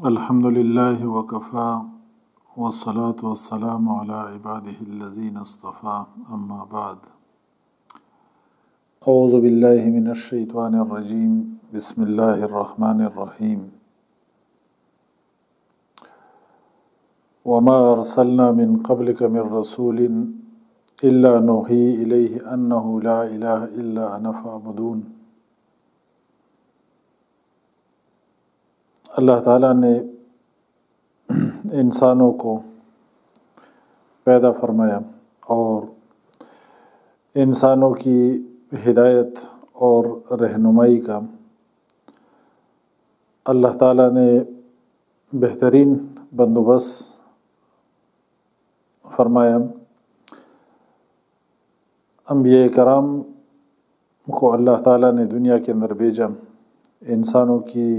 الحمد للہ وکفا والصلاة والسلام علی عبادہ الذین اصطفیٰ اما بعد اعوذ باللہ من الشیطان الرجیم بسم اللہ الرحمن الرحیم وما ارسلنا من قبلک من رسول الا نوحی الیہ انہ لا الہ الا انا فاعبدون۔ اللہ تعالیٰ نے انسانوں کو پیدا فرمایا اور انسانوں کی ہدایت اور رہنمائی کا اللہ تعالیٰ نے بہترین بندوبست فرمایا۔ انبیاء کرام کو اللہ تعالیٰ نے دنیا کے اندر بھیجا انسانوں کی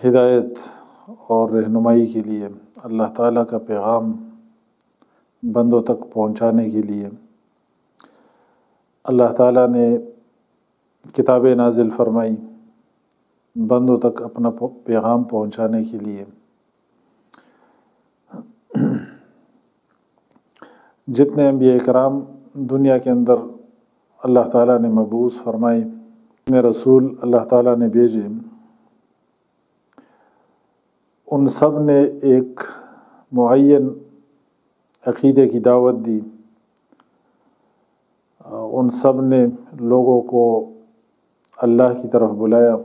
ہدایت اور رہنمائی کے لیے، اللہ تعالیٰ کا پیغام بندوں تک پہنچانے کے لیے۔ اللہ تعالیٰ نے کتابیں نازل فرمائی بندوں تک اپنا پیغام پہنچانے کے لیے۔ جتنے انبیاء کرام دنیا کے اندر اللہ تعالیٰ نے مبعوث فرمائے، جتنے رسول اللہ تعالیٰ نے بھیجے، ان سب نے ایک معین عقیدے کی دعوت دی۔ ان سب نے لوگوں کو اللہ کی طرف بلایا،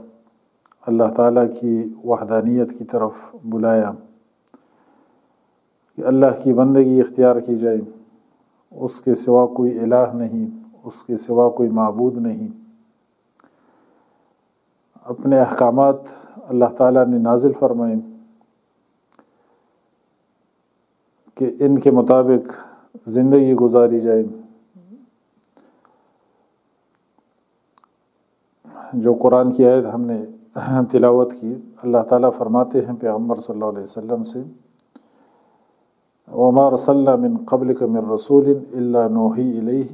اللہ تعالیٰ کی وحدانیت کی طرف بلایا کہ اللہ کی بندگی اختیار کی جائے، اس کے سوا کوئی الہ نہیں، اس کے سوا کوئی معبود نہیں۔ اپنے احکامات اللہ تعالیٰ نے نازل فرمائے کہ ان کے مطابق زندگی گزاری جائے۔ جو قرآن کی آیت ہم نے تلاوت کی، اللہ تعالیٰ فرماتے ہیں پیغمبر صلی اللہ علیہ وسلم سے، وَمَا أَرْسَلْنَا مِن قَبْلِكَ مِن رَّسُولٍ إِلَّا نُوحِي إِلَيْهِ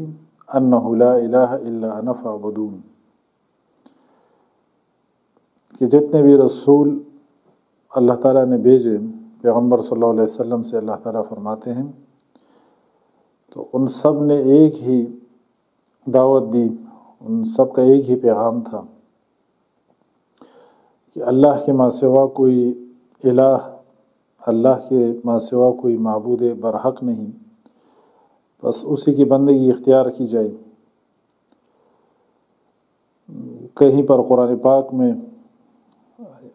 أَنَّهُ لَا إِلَٰهَ إِلَّا أَنَا فَاعْبُدُونِ، کہ جتنے بھی رسول اللہ تعالیٰ نے بھیجے، پیغمبر صلی اللہ علیہ وسلم سے اللہ تعالیٰ فرماتے ہیں، تو ان سب نے ایک ہی دعوت دی، ان سب کا ایک ہی پیغام تھا کہ اللہ کے ماں سوا کوئی الہ، اللہ کے ماں سوا کوئی معبود برحق نہیں، بس اسی کی بندگی اختیار کی جائے۔ کہیں پر قرآن پاک میں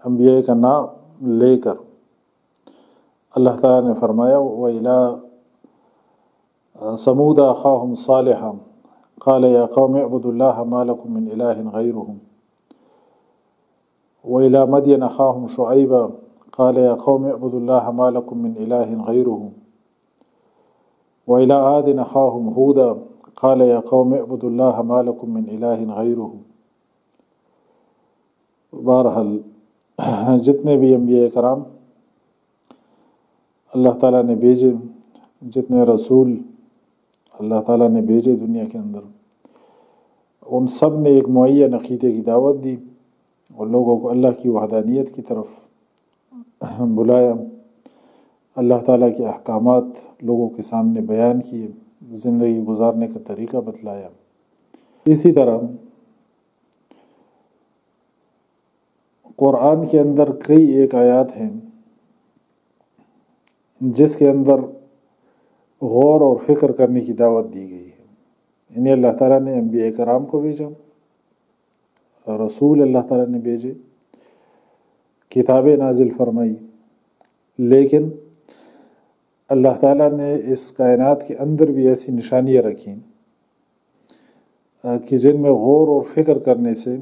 انبیاء کا نام لے کر اللہ تعالیٰ نے فرمایا وَإِلَىٰ ثَمُودَ أَخَاهُمْ صَالِحًا قَالَ يَا قَوْمِ اعْبُدُوا اللَّهَ مَا لَكُم مِّنْ إِلَٰهٍ غَيْرُهُ وَإِلَىٰ مَدْيَنَ أَخَاهُمْ شُعَيْبًا قَالَ يَا قَوْمِ اعْبُدُوا اللَّهَ مَا لَكُم مِّنْ إِلَٰهٍ غَيْرُهُ وَإِلَىٰ عَادٍ أَخَاهُمْ هُودًا قَالَ يَا قَوْمِ اعْبُدُوا اللَّهَ مَا لَكُم مِّنْ إِلَٰهٍ غَيْرُهُ۔ بہرحال جتنے بھی انبیاء کرام اللہ تعالیٰ نے بھیجے، جتنے رسول اللہ تعالیٰ نے بھیجے دنیا کے اندر، ان سب نے ایک معین عقیدے کی دعوت دی اور لوگوں کو اللہ کی وحدانیت کی طرف بلایا، اللہ تعالیٰ کے احکامات لوگوں کے سامنے بیان کیے، زندگی گزارنے کا طریقہ بتلایا۔ اسی طرح قرآن کے اندر کئی ایک آیات ہیں جس کے اندر غور اور فکر کرنے کی دعوت دی گئی ہے۔ یعنی اللہ تعالیٰ نے انبیاء کرام کو بھیجا، رسول اللہ تعالیٰ نے بھیجے، کتابیں نازل فرمائی، لیکن اللہ تعالیٰ نے اس کائنات کے اندر بھی ایسی نشانیاں رکھیں کہ جن میں غور اور فکر کرنے سے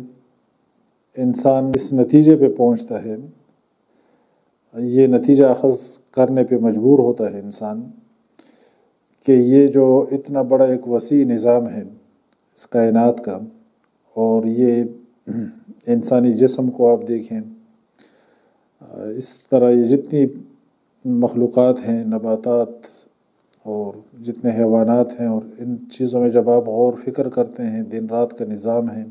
انسان اس نتیجے پہ پہنچتا ہے، یہ نتیجہ اخذ کرنے پہ مجبور ہوتا ہے انسان کہ یہ جو اتنا بڑا ایک وسیع نظام ہے اس کائنات کا، اور یہ انسانی جسم کو آپ دیکھیں، اس طرح یہ جتنی مخلوقات ہیں، نباتات اور جتنے حیوانات ہیں، اور ان چیزوں میں جب آپ غور فکر کرتے ہیں، دن رات کا نظام ہے،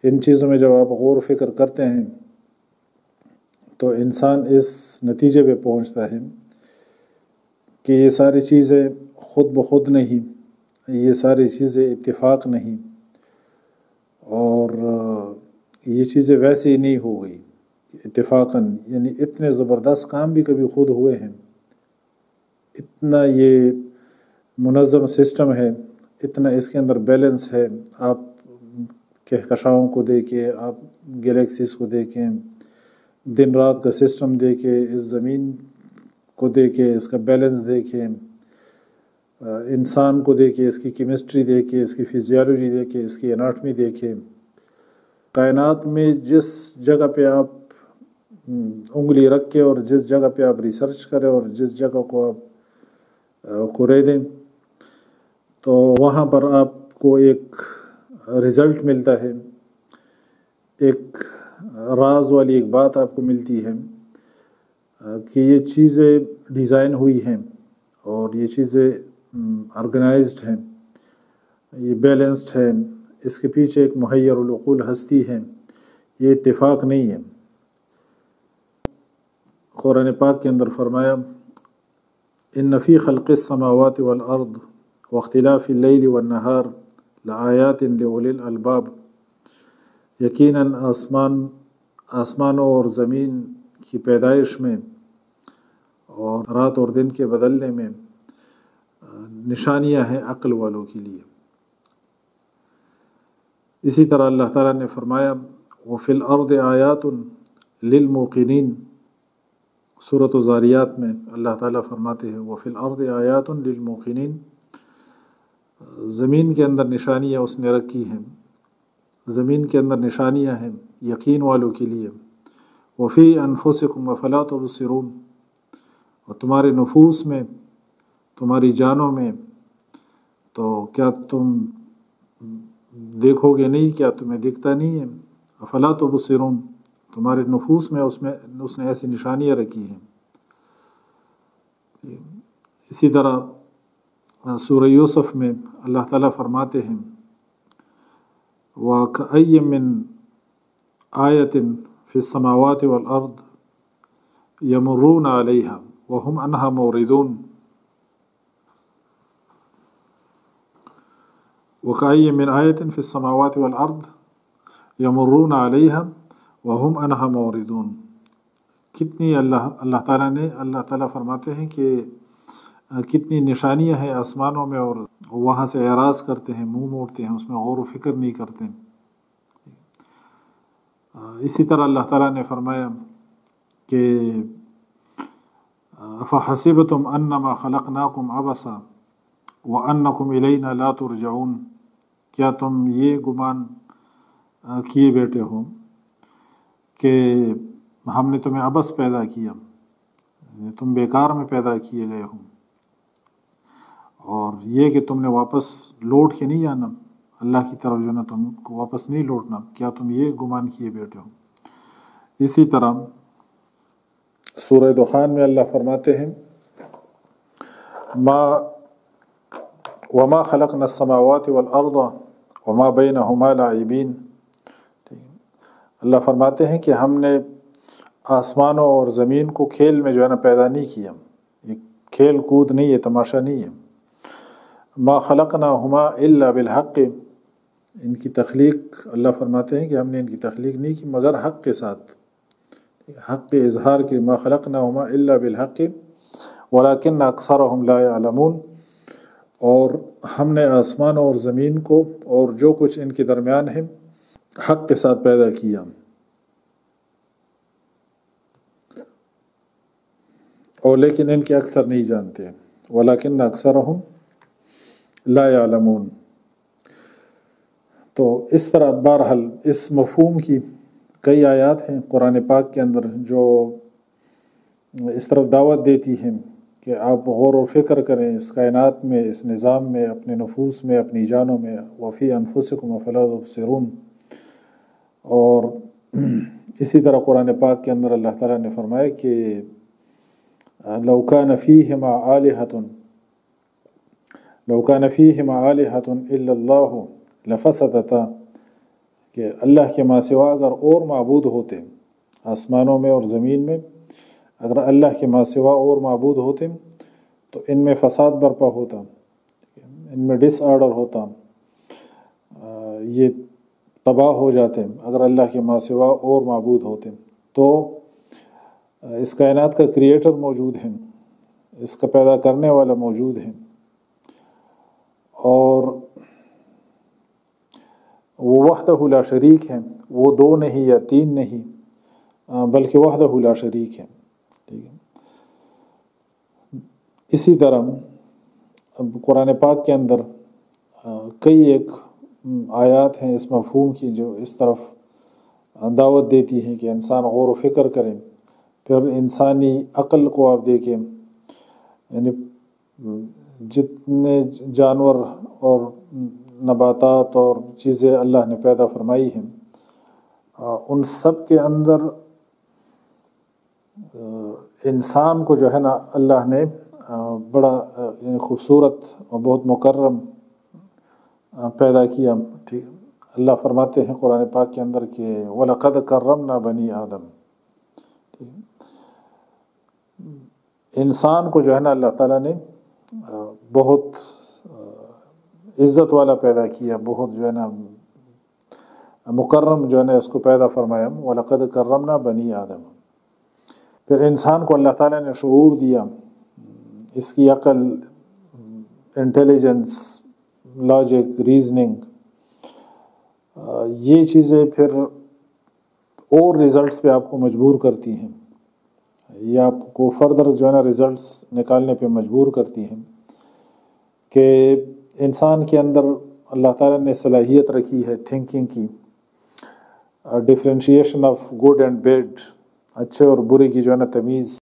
ان چیزوں میں جب آپ غور و فکر کرتے ہیں تو انسان اس نتیجے پہ پہنچتا ہے کہ یہ ساری چیزیں خود بخود نہیں، یہ ساری چیزیں اتفاق نہیں، اور یہ چیزیں ویسے ہی نہیں ہو گئی اتفاقاً، یعنی اتنے زبردست کام بھی کبھی خود ہوئے ہیں، اتنا یہ منظم سسٹم ہے، اتنا اس کے اندر بیلنس ہے۔ آپ کہکشاؤں کو دیکھیں، آپ گلیکسیز کو دیکھیں، دن رات کا سسٹم دیکھیں، اس زمین کو دیکھیں، اس کا بیلنس دیکھیں، انسان کو دیکھیں، اس کی کیمسٹری دیکھیں، اس کی فزیالوجی دیکھیں، اس کی اناٹمی دیکھیں۔ کائنات میں جس جگہ پہ آپ انگلی رکھ کے اور جس جگہ پہ آپ ریسرچ کریں اور جس جگہ کو آپ کھرے دیں تو وہاں پر آپ کو ایک رزلٹ ملتا ہے، ایک راز والی ایک بات آپ کو ملتی ہے کہ یہ چیزیں ڈیزائن ہوئی ہیں اور یہ چیزیں آرگنائزڈ ہیں، یہ بیلنسڈ ہے، اس کے پیچھے ایک محیر العقول ہستی ہے، یہ اتفاق نہیں ہے۔ قرآن پاک کے اندر فرمایا ان فی خلق السماوات والارض واختلاف اللیل والنہار لآیات لأولی الالباب، یقیناً آسمانوں اور زمین کی پیدائش میں اور رات اور دن کے بدلنے میں نشانیاں ہیں عقل والوں کے لیے۔ اسی طرح اللہ تعالیٰ نے فرمایا وفی الارض آیات للموقنین، سورۃ الذاریات میں اللہ تعالیٰ فرماتے ہیں وفی الارض آیات للموقنین، زمین کے اندر نشانیاں اس نے رکھی ہیں، زمین کے اندر نشانیاں ہیں یقین والوں کے لیے۔ وفی انفسکم افلا تبصرون، اور تمہارے نفوس میں، تمہاری جانوں میں، تو کیا تم دیکھو گے نہیں، کیا تمہیں دکھتا نہیں ہے؟ افلا تبصرون، تمہارے نفوس میں اس نے ایسی نشانیاں رکھی ہیں۔ اسی طرح سورہ یوسف میں اللہ تعالیٰ فرماتے ہیں وَكَأَيٍّ مِّنْ آیَةٍ فِي السَّمَاوَاتِ وَالْأَرْضِ يَمُرُّونَ عَلَيْهَا وَهُمْ عَنْهَا مُعْرِضُونَ، وَكَأَيٍّ مِّنْ آیَةٍ فِي السَّمَاوَاتِ وَالْأَرْضِ يَمُرُّونَ عَلَيْهَا وَهُمْ عَنْهَا مُعْرِضُونَ، کتنی اللہ تعالیٰ فرماتے ہیں کہ کتنی نشانیاں ہیں آسمانوں میں اور وہاں سے اعراض کرتے ہیں، منہ موڑتے ہیں، اس میں غور و فکر نہیں کرتے۔ اسی طرح اللہ تعالیٰ نے فرمایا کہ فَحَسِبْتُمْ أَنَّمَا خَلَقْنَاكُمْ عَبَثًا وَأَنَّكُمْ إِلَيْنَا لَا تُرْجَعُونَ، کیا تم یہ گمان کیے بیٹھے ہو کہ ہم نے تمہیں عبث پیدا کیا، تم بیکار میں پیدا کیے گئے ہو، اور یہ کہ تم نے واپس لوٹ کے نہیں آنا اللہ کی طرف، جو نا تم کو واپس نہیں لوٹنا، کیا تم یہ گمان کیے بیٹھے ہو۔ اسی طرح سورہ دخان میں اللہ فرماتے ہیں وما خلقنا السماوات والارض وما بینہما لاعبین، اللہ فرماتے ہیں کہ ہم نے آسمانوں اور زمین کو کھیل میں جو ہے نا پیدا نہیں کیا، یہ کھیل کود نہیں ہے، تماشا نہیں ہے۔ ما خلقناہما الا بالحق، ان کی تخلیق اللہ فرماتے ہیں کہ ہم نے ان کی تخلیق نہیں کی مگر حق کے ساتھ، حق کے اظہار کی، ما خلقناہما الا بالحق ولکن اکثرہم لا یعلمون، اور ہم نے آسمان اور زمین کو اور جو کچھ ان کے درمیان ہے حق کے ساتھ پیدا کیا، اور لیکن ان کے اکثر نہیں جانتے، ولیکن اکثرہم لا یعلمون۔ تو اس طرح بہرحال اس مفہوم کی کئی آیات ہیں قرآن پاک کے اندر جو اس طرف دعوت دیتی ہیں کہ آپ غور و فکر کریں اس کائنات میں، اس نظام میں، اپنے نفوس میں، اپنی جانوں میں، وفی انفسکم افلا تبصرون۔ اور اسی طرح قرآن پاک کے اندر اللہ تعالیٰ نے فرمایا کہ لو کان فیہما آلہۃ الا اللہ لفسدتا، کہ اللہ کے ماں سوا اگر اور معبود ہوتے آسمانوں میں اور زمین میں، اگر اللہ کے ماں سوا اور معبود ہوتے تو ان میں فساد برپا ہوتا، ان میں ڈس آرڈر ہوتا، یہ تباہ ہو جاتے اگر اللہ کے ماں سوا اور معبود ہوتے۔ تو اس کائنات کا کریٹر موجود ہے، اس کا پیدا کرنے والا موجود ہے، اور وہ وحدہ لا شریک ہیں، وہ دو نہیں یا تین نہیں بلکہ وحدہ لا شریک ہیں، ٹھیک ہے۔ اسی طرح قرآن پاک کے اندر کئی ایک آیات ہیں اس مفہوم کی جو اس طرف دعوت دیتی ہیں کہ انسان غور و فکر کریں۔ پھر انسانی عقل کو آپ دیکھیں، یعنی جتنے جانور اور نباتات اور چیزیں اللہ نے پیدا فرمائی ہیں، ان سب کے اندر انسان کو جو ہے نا اللہ نے بڑا یعنی خوبصورت اور بہت مکرم پیدا کیا، ٹھیک۔ اللہ فرماتے ہیں قرآن پاک کے اندر کہ وَلَقَدْ كَرَّمْنَا بَنِي آدم، انسان کو جو ہے نا اللہ تعالیٰ نے بہت عزت والا پیدا کیا، بہت جو ہے نا مکرم جو ہے نا اس کو پیدا فرمایا، وَلَقَدْ كَرَّمْنَا بَنِي آدم۔ پھر انسان کو اللہ تعالیٰ نے شعور دیا، اس کی عقل، انٹیلیجنس، لاجک، ریزننگ، یہ چیزیں پھر اور ریزلٹس پہ آپ کو مجبور کرتی ہیں، یہ آپ کو فردر جو ہے نا ریزلٹس نکالنے پہ مجبور کرتی ہیں کہ انسان کے اندر اللہ تعالیٰ نے صلاحیت رکھی ہے تھنکنگ کی، differentiation of good and bad, اچھے اور برے کی جو ہے نا تمیز